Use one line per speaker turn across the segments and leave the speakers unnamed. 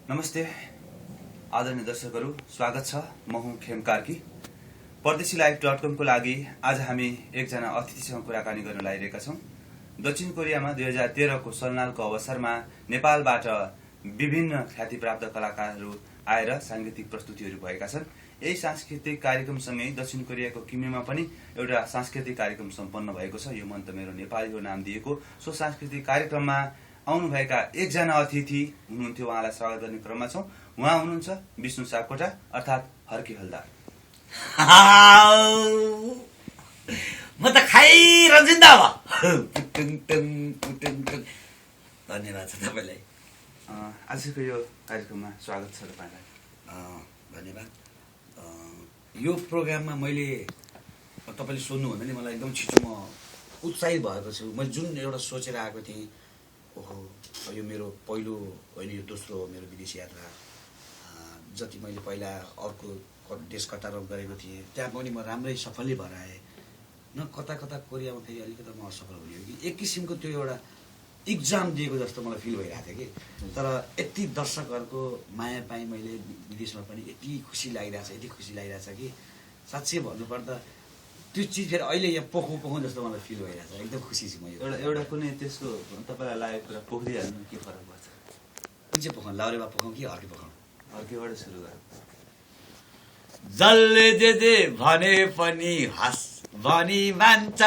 नमस्ते आदरणीय दर्शकहरू, स्वागत छ। म हुँ खेम कार्की। परदेशीलाइभ.com को लागि आज हामी एकजना अतिथिसँग कुराकानी गर्न लागिरहेका छौँ। दक्षिण कोरियामा 2013 को सलनालको अवसरमा नेपालबाट विभिन्न ख्यातिप्राप्त कलाकारहरू आएर सांगीतिक प्रस्तुतिहरू भएका छन्। यही सांस्कृतिक कार्यक्रमसँगै दक्षिण कोरियाको किममा पनि एउटा सांस्कृतिक कार्यक्रम सम्पन्न भएको छ। यो मन त मेरो नेपाली हो नाम दिएको। सो सांस्कृतिक कार्यक्रममा आउनुभएका एकजना अतिथि हुनुहुन्थ्यो, उहाँलाई स्वागत गर्ने क्रममा छौँ। उहाँ हुनुहुन्छ विष्णु सापकोटा अर्थात् हर्के हलदार।
म त खाइरहन्छु नि त अब। धन्यवाद छ तपाईँलाई।
आजको यो कार्यक्रममा स्वागत छ तपाईँलाई।
धन्यवाद। यो प्रोग्राममा मैले तपाईँले सोध्नुभन्दा नि मलाई एकदम छिटो म उत्साहित भएको छु। मैले जुन एउटा सोचेर आएको थिएँ, ओहो यो मेरो पहिलो होइन, यो दोस्रो हो मेरो विदेश यात्रा। जति मैले पहिला अर्को देश कतारमा गरेको थिएँ त्यहाँ पनि म राम्रै सफलै भएर आएँ। न कता कता कोरियामा फेरि अलिकति म असफल हुने हो कि एक किसिमको त्यो एउटा इक्जाम दिएको जस्तो मलाई फिल भइरहेको थियो कि। तर यति दर्शकहरूको माया पाएँ मैले विदेशमा पनि, यति खुसी लागिरहेछ कि साँच्चै भन्नुपर्दा त्यो चिज फेरि अहिले यहाँ पोखौँ जस्तो मलाई फिल भइरहेछ। एकदम खुसी छु म।
एउटा कुनै त्यसको तपाईँलाई लागेको कुरा पोखरिहाल्नु के फरक पर्छ?
कुन चाहिँ पोखौँ, लाउरेमा पोखौँ कि हर्के पोखौँ?
हर्केबाट सुरु गरौँ।
जसले जे भने पनि हस भनी मान्छ,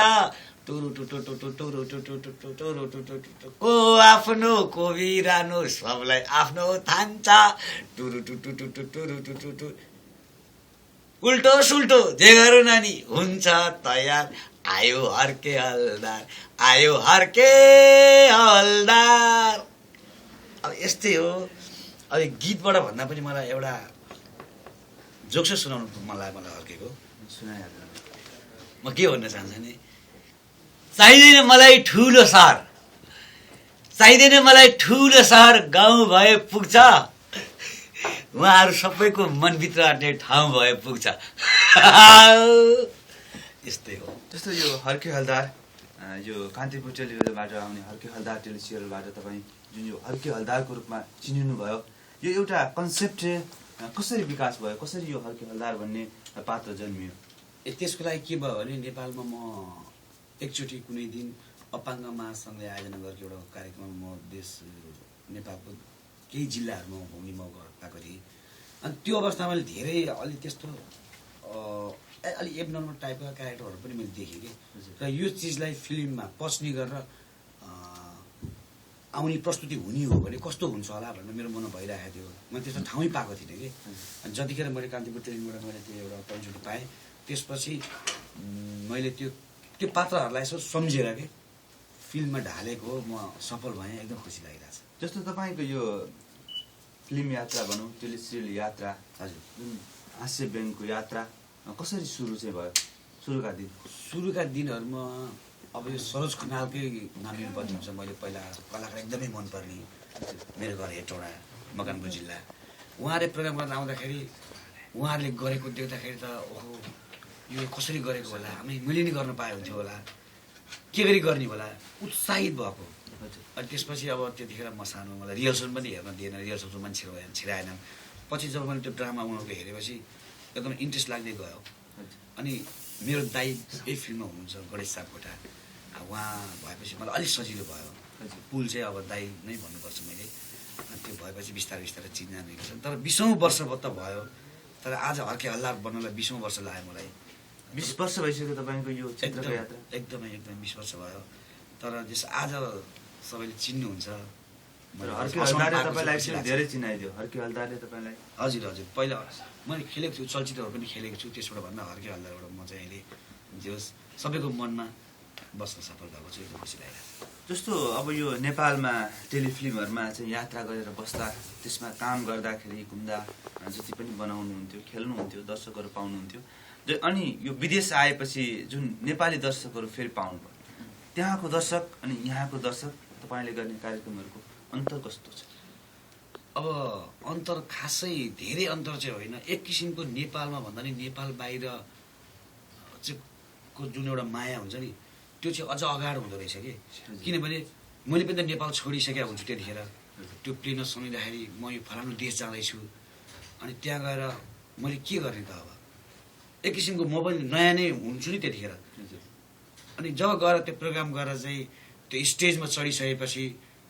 को आफ्नो को बिरानो सबलाई आफ्नो ठान्छ, उल्टो सुल्टो जे गरौँ नानी हुन्छ तयार, आयो हर्के हलदार, आयो हर्के हलदार। अब यस्तै हो। अब गीतबाट भन्दा पनि मलाई एउटा जोक्स सुनाउनु मलाई हर्केको
सुनाइहाल्नु।
म के भन्न चाहन्छु नि, चाहिँदैन मलाई ठुलो सहर, चाहिँदैन मलाई ठुलो सहर, गाउँ भए पुग्छ, उहाँहरू सबैको मनभित्र आँट्ने ठाउँ भए पुग्छ। यस्तै हो।
जस्तो यो हर्के हलदार, यो कान्तिपुर टेलिभिजनबाट आउने हर्के हलदार टेलिसिरियलबाट तपाईँ जुन यो हर्के हलदारको रूपमा चिनिनुभयो, यो एउटा कन्सेप्ट कसरी विकास भयो? कसरी यो हर्के हलदार भन्ने पात्र जन्मियो?
त्यसको लागि के भयो भने नेपालमा म एकचोटि कुनै दिन अपाङ्ग महासङ्घले आयोजना गरेको एउटा कार्यक्रममा म देश नेपालको केही जिल्लाहरूमा घुम्ने मौका पाएको थिएँ। अनि त्यो अवस्थामा मैले धेरै अलि त्यस्तो अलि एबनर्मल टाइपका क्यारेक्टरहरू पनि मैले देखेँ कि। र यो चिजलाई फिल्ममा पस्ने गरेर आउने प्रस्तुति हुने हो भने कस्तो हुन्छ होला भनेर मेरो मनमा भइरहेको थियो। मैले त्यस्तो ठाउँै पाएको थिइनँ कि। अनि जतिखेर मैले कान्तिपुर टेलिभिजनबाट मैले त्यो एउटा पहिलोचोटि पाएँ, त्यसपछि मैले त्यो पात्रहरूलाई यसो सम्झेर के फिल्ममा ढालेको हो, म सफल भएँ। एकदम खुसी लागिरहेछ।
जस्तो तपाईँको यो फिल्म यात्रा भनौँ, टेलिसिरियल यात्रा,
हजुर,
जुन हास्य व्यङ्गको यात्रा कसरी सुरु चाहिँ भयो?
सुरुका दिनहरूमा अब यो सरोज खनालकै नाम लिनुपर्ने हुन्छ। मैले पहिला कलाकार एकदमै मनपर्ने, मेरो घर हेटौँडा मकनपुर जिल्ला, उहाँले प्रोग्राम गर्न आउँदाखेरि उहाँहरूले गरेको देख्दाखेरि त ओहो यो कसरी गरेको होला, मैले नि गर्न पाए हुन्थ्यो होला, के गरी गर्ने होला, उत्साहित भएको। अनि त्यसपछि अब त्यतिखेर म सानो, मलाई रिहर्सल पनि हेर्न दिएन, रिहर्सलको मान्छेहरू छिराएन। पछि जब मैले त्यो ड्रामा उहाँको हेरेपछि एकदम इन्ट्रेस्ट लाग्दै गयो। अनि मेरो दाइ यही फिल्ममा हुनुहुन्छ, गणेश सापकोटा, उहाँ भएपछि मलाई अलिक सजिलो भयो। पुल चाहिँ अब दाइ नै भन्नुपर्छ मैले। अनि त्यो भएपछि बिस्तारै चिन्जान छ। तर 20औं वर्ष त भयो। तर आज हर्के हलदार बन्नलाई 20औं वर्ष लाग्यो मलाई।
20 वर्ष भइसक्यो तपाईँको यो क्षेत्रको यात्रा?
एकदमै 20 वर्ष भयो। तर जस आज सबैले चिन्नुहुन्छ।
हर्के हलदारले तपाईँलाई धेरै चिनाइदियो? हर्के हलदारले तपाईँलाई?
हजुर, पहिला मैले खेलेको छु, चलचित्रहरू पनि खेलेको छु। त्यसबाट भन्दा हर्के हलदारबाट म चाहिँ अहिले जे होस् सबैको मनमा बस्न सफल भएको छु। एकदम खुसी लागिरहेको छ।
जस्तो अब यो नेपालमा टेलिफिल्महरूमा चाहिँ यात्रा गरेर बस्दा, त्यसमा काम गर्दाखेरि घुम्दा जति पनि बनाउनुहुन्थ्यो, खेल्नुहुन्थ्यो, दर्शकहरू पाउनुहुन्थ्यो। अनि यो विदेश आएपछि जुन नेपाली दर्शकहरू फेरि पाउनुभयो, त्यहाँको दर्शक अनि यहाँको दर्शक, तपाईँले गर्ने कार्यक्रमहरूको अन्तर कस्तो छ?
अब अन्तर खासै धेरै अन्तर चाहिँ होइन। एक किसिमको नेपालमा भन्दा नि नेपाल बाहिर चाहिँ को जुन एउटा माया हुन्छ नि, त्यो चाहिँ अझ अगाडि हुँदो रहेछ कि। किनभने मैले पनि त नेपाल छोडिसकेको हुन्छु त्यतिखेर। त्यो प्लेनमा सुनिँदाखेरि म यो फलानु देश जाँदैछु अनि त्यहाँ गएर मैले के गर्ने त अब एक किसिमको म पनि नयाँ नै हुन्छु नि त्यतिखेर। अनि जब गएर त्यो प्रोग्राम गरेर चाहिँ त्यो स्टेजमा चढिसकेपछि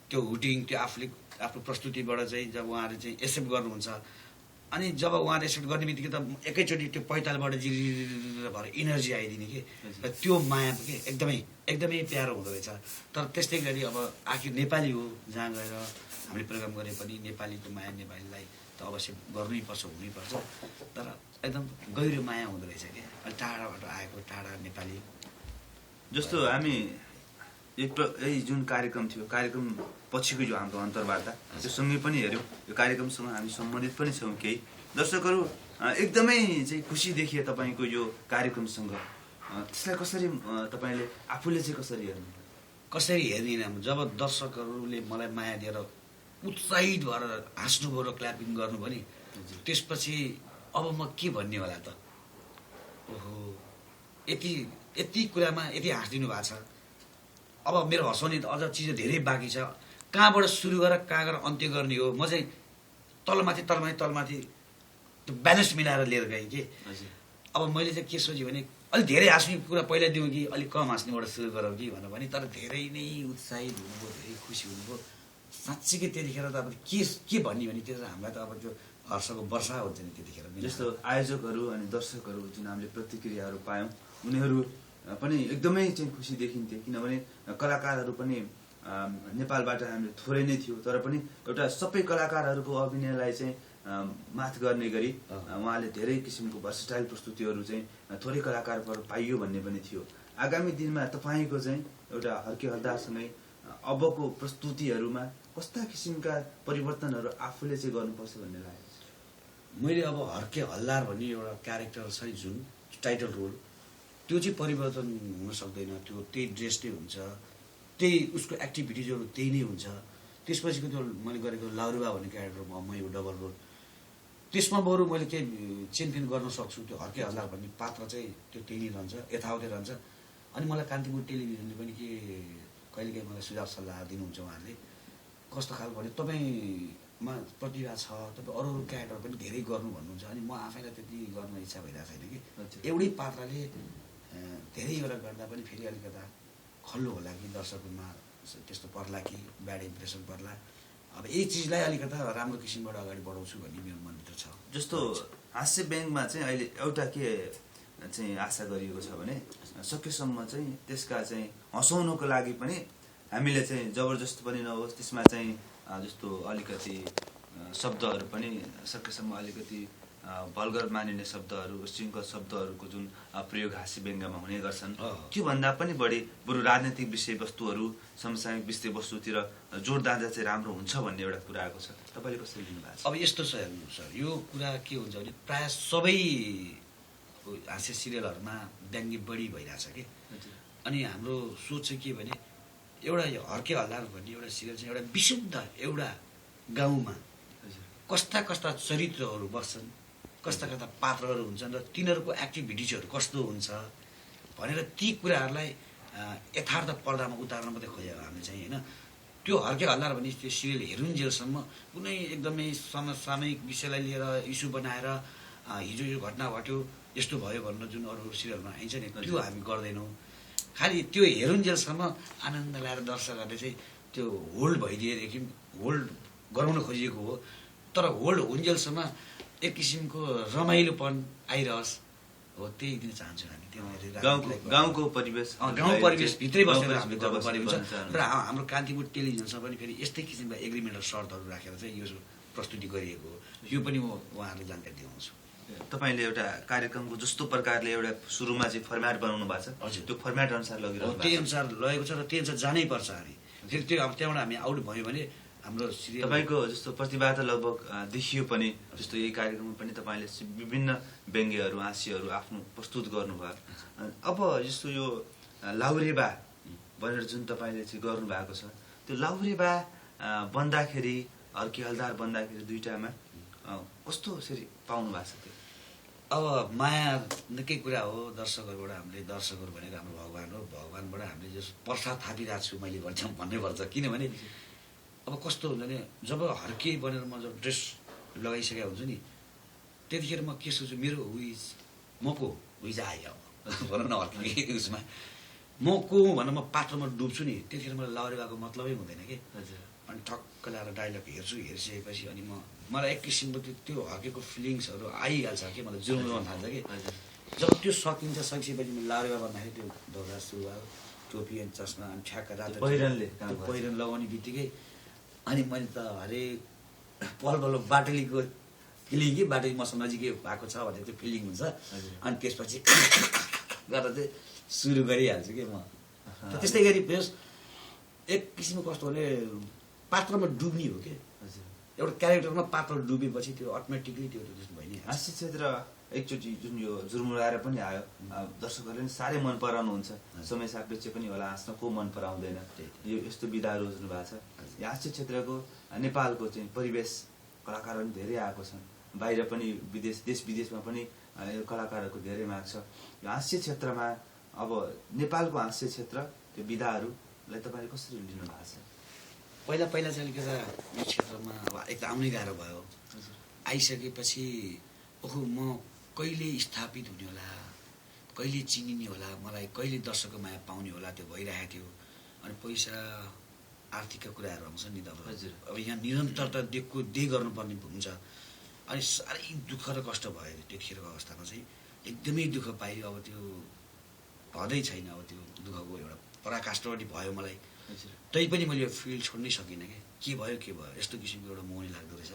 त्यो हुटिङ त्यो आफूले आफ्नो प्रस्तुतिबाट चाहिँ जब उहाँले चाहिँ एक्सेप्ट गर्नुहुन्छ अनि जब उहाँले एक्सेप्ट गर्ने बित्तिकै त एकैचोटि त्यो पैतालबाट जिरिर भएर इनर्जी आइदिने कि र त्यो माया के एकदमै प्यारो हुँदो रहेछ। तर त्यस्तै गरी अब आखिर नेपाली हो जहाँ गएर हामीले प्रोग्राम गरे पनि नेपालीको माया नेपालीलाई त अवश्य गर्नैपर्छ हुनैपर्छ। तर एकदम गहिरो माया हुँदो रहेछ क्या अनि टाढाबाट आएको टाढा नेपाली।
जस्तो हामी यही जुन कार्यक्रम थियो कार्यक्रम पछिको जो हाम्रो अन्तर्वार्ता त्योसँगै पनि हेऱ्यौँ यो कार्यक्रमसँग हामी सम्बन्धित पनि छौँ। केही दर्शकहरू एकदमै चाहिँ खुसी देखिए तपाईँको यो कार्यक्रमसँग। त्यसलाई कसरी तपाईँले आफूले चाहिँ कसरी हेर्नु
कसरी हेर्दिनँ जब दर्शकहरूले मलाई माया दिएर उत्साहित भएर हाँस्नुभयो र क्ल्यापिङ गर्नुभयो नि त्यसपछि अब म के भन्ने होला त। ओहो यति कुरामा यति हाँसिदिनु भएको छ अब मेरो हँसाउने त अझ चिज धेरै बाँकी छ। कहाँबाट सुरु गरेर कहाँ गएर अन्त्य गर्ने हो म चाहिँ तलमाथि त्यो ब्यालेन्स मिलाएर लिएर गएँ कि। अब मैले चाहिँ के सोचेँ भने अलिक धेरै हाँस्ने कुरा पहिला दिउँ कि अलिक कम हाँस्नेबाट सुरु गरौँ कि भनेर भने तर धेरै नै उत्साहित हुनुभयो धेरै खुसी हुनुभयो साँच्चीकै त्यतिखेर त अब के भन्ने भने त्यो हामीलाई त अब त्यो हर्षको वर्षा हुन्छ नि त्यतिखेर।
जस्तो आयोजकहरू अनि दर्शकहरू जुन हामीले प्रतिक्रियाहरू पायौँ उनीहरू पनि एकदमै चाहिँ खुसी देखिन्थे किनभने कलाकारहरू पनि नेपालबाट हामीले थोरै नै थियो तर पनि एउटा सबै कलाकारहरूको अभिनयलाई चाहिँ माथ गर्ने गरी उहाँले धेरै किसिमको भर्सटाइल प्रस्तुतिहरू चाहिँ थोरै कलाकारबाट पाइयो भन्ने पनि थियो। आगामी दिनमा तपाईँको चाहिँ एउटा हर्के हल्दारसँगै अबको प्रस्तुतिहरूमा कस्ता किसिमका परिवर्तनहरू आफूले चाहिँ गर्नुपर्छ भन्ने लागेको छ?
मैले अब हर्के हल्दार भन्ने एउटा क्यारेक्टर छ जुन टाइटल रोल त्यो चाहिँ परिवर्तन हुन सक्दैन। त्यो त्यही ड्रेस नै हुन्छ त्यही उसको एक्टिभिटिजहरू त्यही नै हुन्छ। त्यसपछिको त्यो मैले गरेको लाउरुबा भन्ने क्यारेक्टर म यो डबल रोल त्यसमा बरु मैले केही चेनफेन गर्न सक्छु। त्यो हर्के हल्दार भन्ने पात्र चाहिँ त्यो त्यही नै रहन्छ यथावतै रहन्छ। अनि मलाई कान्तिपुर टेलिभिजनले पनि के कहिलेकाहीँ मलाई सुझाव सल्लाह दिनुहुन्छ उहाँहरूले कस्तो खालको भने तपाईँमा प्रतिभा छ तपाईँ अरू क्यारेक्टर पनि धेरै गर्नु भन्नुहुन्छ। अनि म आफैलाई त्यति गर्न इच्छा भइरहेको छैन कि एउटै पात्रले धेरैवटा गर्दा पनि फेरि अलिकता खल्लो होला कि दर्शकमा त्यस्तो पर्ला कि ब्याड इम्प्रेसन पर्ला। अब यही चिजलाई अलिकता राम्रो किसिमबाट अगाडि बढाउँछु भन्ने मेरो मनभित्र छ।
जस्तो हास्य ब्याङ्कमा चाहिँ अहिले एउटा के चाहिँ आशा गरिएको छ भने सकेसम्म चाहिँ त्यसका चाहिँ हँसाउनको लागि पनि हामीले चाहिँ जबरजस्त पनि नहोस् त्यसमा चाहिँ जस्तो अलिकति शब्दहरू पनि सकेसम्म अलिकति भल्गर मानिने शब्दहरू श्रृङ्खल शब्दहरूको जुन प्रयोग हास्य व्यङ्ग्यमा हुने गर्छन् त्योभन्दा पनि बढी बरु राजनैतिक विषयवस्तुहरू समसामयिक विषयवस्तुतिर जोड दाँजा चाहिँ राम्रो हुन्छ भन्ने एउटा कुरा आएको छ। तपाईँले कसरी लिनुभएको छ?
अब यस्तो छ हेर्नु सर यो कुरा के हुन्छ भने प्रायः सबै हास्य सिरियलहरूमा व्यङ्ग्य बढी भइरहेछ कि। अनि हाम्रो सोच चाहिँ के भने एउटा हर्के हल्दार भन्ने एउटा सिरियल चाहिँ एउटा विशुद्ध एउटा गाउँमा कस्ता कस्ता चरित्रहरू बस्छन् कस्ता कस्ता पात्रहरू हुन्छन् र तिनीहरूको एक्टिभिटिजहरू कस्तो हुन्छ भनेर ती कुराहरूलाई यथार्थ पर्दामा उतार्न मात्रै खोजेको हामीले चाहिँ होइन। त्यो हर्के हल्दार भन्ने त्यो सिरियल हेरुन्जेलसम्म कुनै एकदमै समसामयिक विषयलाई लिएर इस्यु बनाएर हिजो यो घटना घट्यो यस्तो भयो भनेर जुन अरू सिरियलमा आइन्छ नि त्यो हामी गर्दैनौँ। खालि त्यो हेरुन्जेलसम्म आनन्द ल्याएर दर्शकहरूले चाहिँ त्यो होल्ड भइदिएदेखि होल्ड गराउन खोजिएको हो तर होल्ड हुन्जेलसम्म एक किसिमको रमाइलोपन आइरहोस् हो त्यही दिन चाहन्छौँ हामी। त्यो
गाउँको परिवेश
गाउँ परिवेशभित्रै बसेर हामीले गर्नुपर्ने हुन्छ र हाम्रो कान्तिपुर टेलिभिजनसँग पनि फेरि यस्तै किसिमका एग्रिमेन्ट र सर्तहरू राखेर चाहिँ यो प्रस्तुति गरिएको हो। यो पनि म उहाँहरूलाई जानकारी दिलाउँछु।
तपाईँले एउटा कार्यक्रमको जस्तो प्रकारले एउटा सुरुमा चाहिँ फर्म्याट बनाउनु भएको छ हजुर त्यो फर्म्याट अनुसार लगिरहनु
त्यही अनुसार लगेको छ र त्यही अनुसार जानै पर्छ हामी। फेरि त्यो अब त्यहाँबाट हामी आउट भयो भने हाम्रो सिरियल
तपाईँको जस्तो प्रतिभा त लगभग देखियो पनि जस्तो यही कार्यक्रममा पनि तपाईँले विभिन्न व्यङ्ग्यहरू हास्यहरू आफ्नो प्रस्तुत गर्नुभयो। अब जस्तो यो लाउरेबा भनेर जुन तपाईँले चाहिँ गर्नुभएको छ त्यो लाउरेबा बन्दाखेरि हर्के हल्दार बन्दाखेरि दुईटामा कस्तो यसरी पाउनु भएको छ? त्यो
अब माया निकै कुरा हो दर्शकहरूबाट हामीले दर्शकहरू भनेको हाम्रो भगवान् हो भगवान्बाट हामीले जस प्रसाद थापिरहेको छु मैले भन्नै पर्छ किनभने अब कस्तो हुन्छ भने जब हर्के बनेर म जब ड्रेस लगाइसकेको हुन्छु नि त्यतिखेर म के सोच्छु मेरो म को हुइज आयो भनौँ न हर्के उसमा म को हुँ भनेर म पात्रमा डुब्छु नि त्यतिखेर मलाई लाउरे भएको मतलबै हुँदैन कि अनि ठक्क ल्याएर डाइलग हेरिसकेपछि अनि मलाई एक किसिमको त्यो हर्केको फिलिङ्सहरू आइहाल्छ कि मलाई जुरुन थाल्छ कि जब त्यो सकिसकेपछि मैले लाउरेमा भन्दाखेरि त्यो ढोका सुरुवाल टोपी अनि चस्मा अनि ठ्याक्क रातो पहिरन लगाउने बित्तिकै अनि मैले त हरेक पल बाटुलीको फिलिङ कि बाटुली मसँग नजिकै भएको छ भने त्यो फिलिङ हुन्छ अनि त्यसपछि गरेर चाहिँ सुरु गरिहाल्छु कि म त्यस्तै गरी प्लस एक किसिमको कस्तो भने पात्रमा डुब्ने हो कि एउटा क्यारेक्टरमा पात्र डुबेपछि त्यो अटोमेटिकली त्यो भयो नि।
हाँस्य क्षेत्र एकचोटि जुन यो जुर्मुराएर पनि आयो दर्शकहरूले पनि साह्रै मन पराउनुहुन्छ समय सापेक्ष पनि होला हाँस्न को मन पराउँदैन यो यस्तो विधा रोज्नु भएको छ। यो हाँस्य क्षेत्रको नेपालको चाहिँ परिवेश कलाकारहरू पनि धेरै आएको छन् बाहिर पनि देश विदेशमा पनि यो कलाकारहरूको धेरै माग छ। यो हाँस्य क्षेत्रमा अब नेपालको हाँस्य क्षेत्र त्यो विधाहरूलाई तपाईँले कसरी लिनु भएको छ?
पहिला चाहिँ अलिकति यो क्षेत्रमा अब एक त आउनै गाह्रो भयो आइसकेपछि ओहो म कहिले स्थापित हुने होला कहिले चिनिने होला मलाई कहिले दर्शकको माया पाउने होला त्यो भइरहेको थियो। अनि पैसा आर्थिकका कुराहरू आउँछ नि त अब यहाँ निरन्तरता दे गर्नुपर्ने हुन्छ अनि साह्रै दुःख र कष्ट भयो त्यतिखेरको अवस्थामा चाहिँ एकदमै दुःख पायो। अब त्यो हदै छैन अब त्यो दुःखको एउटा पराकाष्ठ पनि भयो मलाई तैपनि मैले यो फिल्ड छोड्नै सकिनँ के भयो यस्तो किसिमको एउटा मोहनी लाग्दो रहेछ।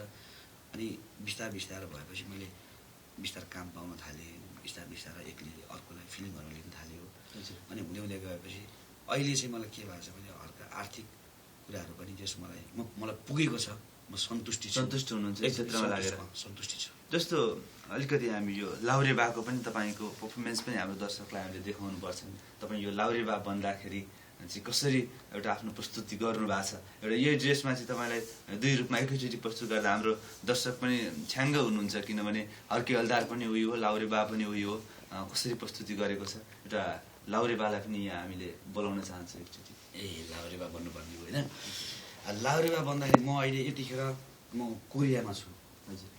अनि बिस्तारै भएपछि मैले बिस्तारै काम पाउन थालेँ बिस्तारै एक्लै अर्कोलाई फिल्म गर्न लिन थाल्यो। अनि हुँदै गएपछि अहिले चाहिँ मलाई के भएको छ भने अर्को आर्थिक कुराहरू पनि जस मलाई पुगेको छ म सन्तुष्ट हुनुहुन्छ
क्षेत्रमा लागेर
सन्तुष्टि छ।
जस्तो अलिकति हामी यो लाउरे बाको पनि तपाईँको पर्फर्मेन्स पनि हाम्रो दर्शकलाई हामीले देखाउनु पर्छ। तपाईँ यो लाउरे बा बन्दाखेरि चाहिँ कसरी एउटा आफ्नो प्रस्तुति गर्नु भएको छ एउटा यही ड्रेसमा चाहिँ तपाईँलाई दुई रूपमा एकैचोटि प्रस्तुत गर्दा हाम्रो दर्शक पनि छ्याङ्ग हुनुहुन्छ किनभने हर्के हलदार पनि उयो हो लाउरे बा पनि उयो हो कसरी प्रस्तुति गरेको छ एउटा लाउरे बालाई पनि यहाँ हामीले बोलाउन चाहन्छौँ एकचोटि।
लाउरे बा बन्नुपर्ने हो होइन। लाउरे बा बन्दाखेरि म अहिले यतिखेर म कोरियामा छु।
हजुर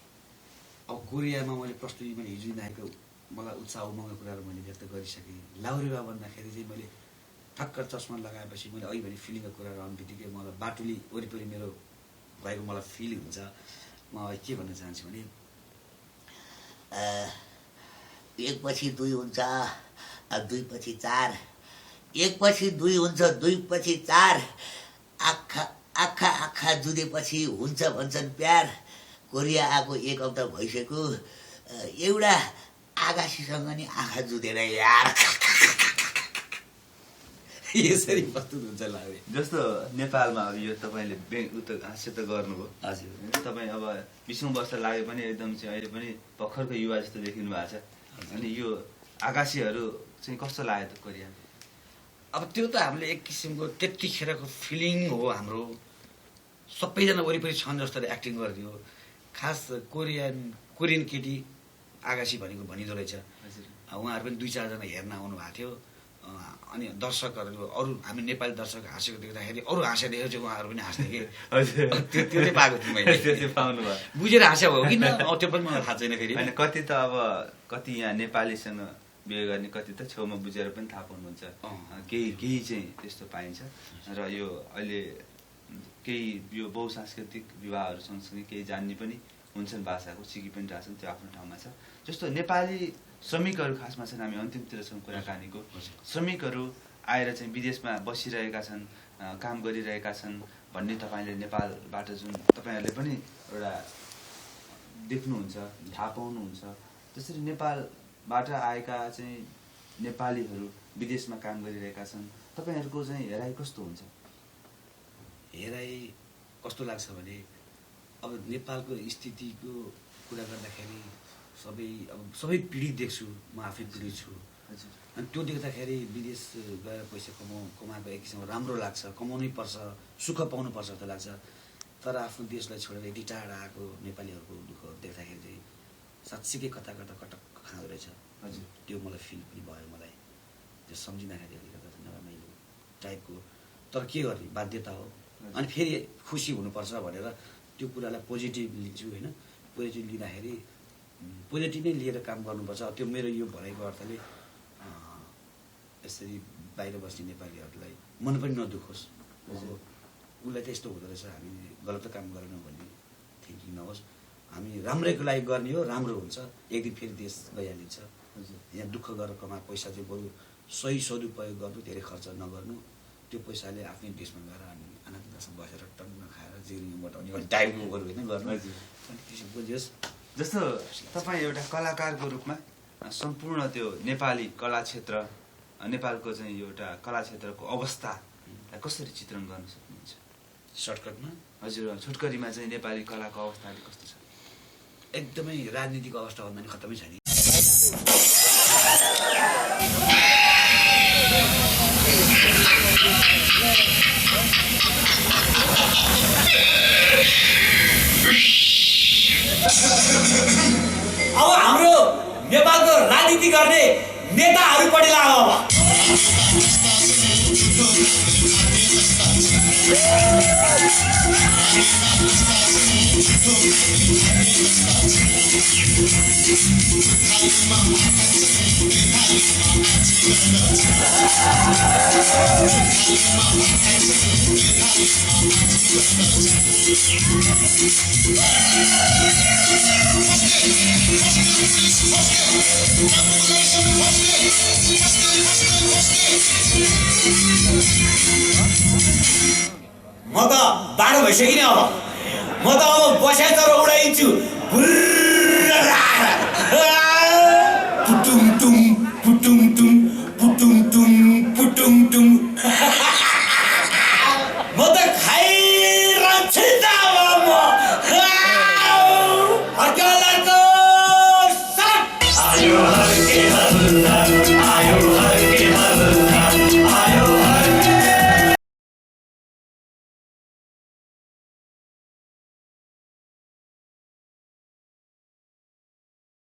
अब कोरियामा मैले प्रस्तुति मैले हिजो देखाएको मलाई उत्साह उमङ्गको कुराहरू मैले व्यक्त गरिसकेँ। लाउरे बा भन्दाखेरि चाहिँ मैले ठक्कर चस्मा लगाएपछि मैले अहिले भने फिलिङको कुराहरू आउने बित्तिकै मलाई बाटुली वरिपरि मेरो भएको मलाई फिल हुन्छ। म के भन्न चाहन्छु भने
एक पछि दुई हुन्छ दुई पछि चार एक पछि दुई हुन्छ दुई पछि चार आँखा जुधेपछि हुन्छ भन्छन् प्यार कोरिया आएको एक हप्ता भइसक्यो एउटा आगासीसँग नि आँखा जुधेर यार
यसरी प्रस्तुत हुन्छ लाउरे।
जस्तो नेपालमा अब यो तपाईँले हाँस्य त गर्नुभयो
हजुर
तपाईँ अब 20औं वर्ष लाग्यो पनि एकदम चाहिँ अहिले पनि भर्खरको युवा जस्तो देखिनु भएको छ। अनि यो आकाशीहरू चाहिँ कस्तो लाग्यो त कोरिया?
अब त्यो त हामीले एक किसिमको त्यतिखेरको फिलिङ हो हाम्रो सबैजना वरिपरि छन् जस्तो एक्टिङ गरिदियो। खास कोरियन केटी आकाशी भनेको भनिँदो रहेछ। उहाँहरू पनि 2-4 जना हेर्न आउनु भएको थियो। अनि दर्शकहरू अरू हामी नेपाली दर्शक हाँसेको देख्दाखेरि अरू हाँसे देखेर चाहिँ उहाँहरू पनि हाँस्थे कि त्यो चाहिँ पाएको थिएँ मैले।
त्यो चाहिँ पाउनु भयो
बुझेर हाँस्या हो किन त्यो पनि मलाई थाहा छैन फेरि।
होइन कति त अब कति यहाँ नेपालीसँग बिहे गर्ने कति त छेउमा बुझेर पनि थाहा पाउनुहुन्छ केही चाहिँ त्यस्तो पाइन्छ। र यो अहिले केही यो बहुसांस्कृतिक विवाहहरू सँगसँगै केही जान्ने पनि हुन्छन् भाषाको सिकी पनि रहेछन् त्यो आफ्नो ठाउँमा छ। जस्तो नेपाली श्रमिकहरू खासमा छन् हामी अन्तिमतिर छौँ कुराकानीको। श्रमिकहरू आएर चाहिँ विदेशमा बसिरहेका छन् काम गरिरहेका छन् भन्ने तपाईँले नेपालबाट जुन तपाईँहरूले पनि एउटा देख्नुहुन्छ थाहा पाउनुहुन्छ त्यसरी नेपालबाट आएका चाहिँ नेपालीहरू विदेशमा काम गरिरहेका छन् तपाईँहरूको चाहिँ हेराइ कस्तो हुन्छ?
हेराइ कस्तो लाग्छ भने अब नेपालको स्थितिको कुरा गर्दाखेरि सबै पीडित देख्छु म आफै पीडित छु। अनि त्यो देख्दाखेरि विदेश गएर पैसा कमाएको एक किसिमको राम्रो लाग्छ कमाउनै पर्छ सुख पाउनुपर्छ जस्तो लाग्छ। तर आफ्नो देशलाई छोडेर यति टाढा आएको नेपालीहरूको दुःख देख्दाखेरि चाहिँ साँच्चीकै कता कटक खाँदो रहेछ।
हजुर
त्यो मलाई फिल पनि भयो मलाई त्यो सम्झिँदाखेरि अलिकति नरमाइलो टाइपको। तर के गर्ने बाध्यता हो अनि फेरि खुसी हुनुपर्छ भनेर त्यो कुरालाई पोजिटिभ लिन्छु होइन। पोजिटिभ लिँदाखेरि पोजिटिभ नै लिएर काम गर्नुपर्छ। त्यो मेरो यो भनेको अर्थले यसरी बाहिर बस्ने नेपालीहरूलाई मन पनि नदुखोस्, उसलाई त यस्तो हुँदो रहेछ, हामी गलत काम गरेनौँ भन्ने थिङ्किङ नहोस्। हामी राम्रैको लागि गर्ने हो, राम्रो हुन्छ, एक दिन फेरि देश गइहालिन्छ। यहाँ दुःख गरेर कमा पैसा चाहिँ बरु सही सदुपयोग गर्नु, धेरै खर्च नगर्नु, त्यो पैसाले आफ्नै देशमा गएर अनि आनन्दसँग बसेर टन्न खाएर जिउनी मोटाउने भने टाइम ओभर होइन गर्नु। त्यसो बुझ्योस्।
जस्तो तपाईँ एउटा कलाकारको रूपमा सम्पूर्ण त्यो नेपाली कला क्षेत्र, नेपालको चाहिँ एउटा कला क्षेत्रको अवस्थालाई कसरी चित्रण गर्न सक्नुहुन्छ?
सर्टकटमा
हजुर, छोटकरीमा चाहिँ नेपाली कलाको अवस्था अहिले कस्तो छ?
एकदमै राजनीतिक अवस्था भन्दा नि खत्तमै छ नि।
अब हाम्रो नेपालको राजनीति गर्ने नेताहरूपट्टि लाग्यो। म त बाटो भइसक्यो नि। अब म त बस्या तर उडाइन्छु।